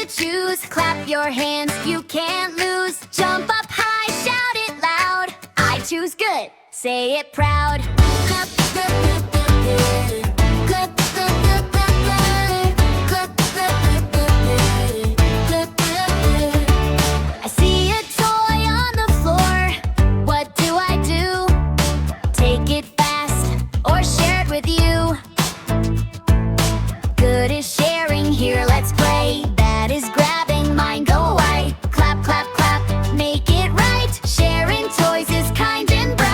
choose. Clap your hands, you can't lose. Jump up high, shout it loud. I choose good, say it proud. Clap, clap, clap, clap, clap, clap, clap, clap, clap, clap, clap, clap, clap, clap. I see a toy on the floor. What do I do? Take it fast or share it with you. Good is sharing, here let's play. Bad is grabbing, mine go away. Clap, clap, clap, make it right. Sharing toys is kind and bright.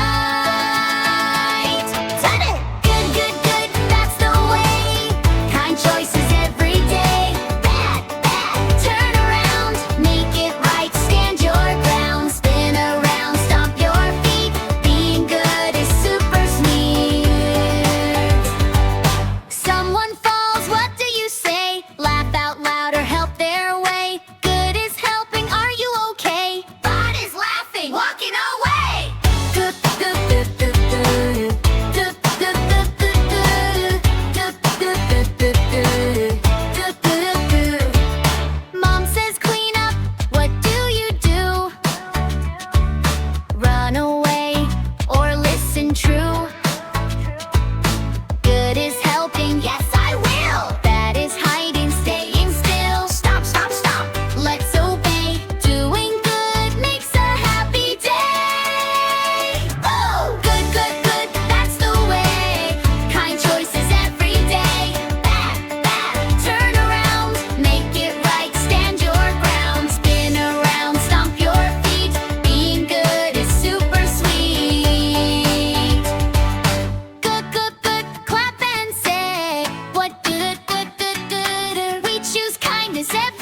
Toddler! Good, good, good, that's the way. Kind choices every day. Bad, bad, turn around, make it right. Stand your ground, spin around, stomp your feet. Being good is super sweet. Someone falls, what do you say? Laugh out loud or help their way. Good is helping, are you okay? Bad is laughing, walking away. Good, good, good, good, good. Good, good, good, good, good. Good, good, good, good, good. Good, good, good. Mom says clean up, what do you do? Run away or listen true? Good is helping, yes I will. Bad is hiding, staying still. Stop, stop, stop, let's obey. Doing good makes a happy day. Oh, good, good, good, that's the way. Kind choices every day. Bad, bad, turn around, make it right. Stand your ground, spin around, stomp your feet. Being good is super sweet. Good, good, good, clap and say, what good, good, good, good. We choose kindness every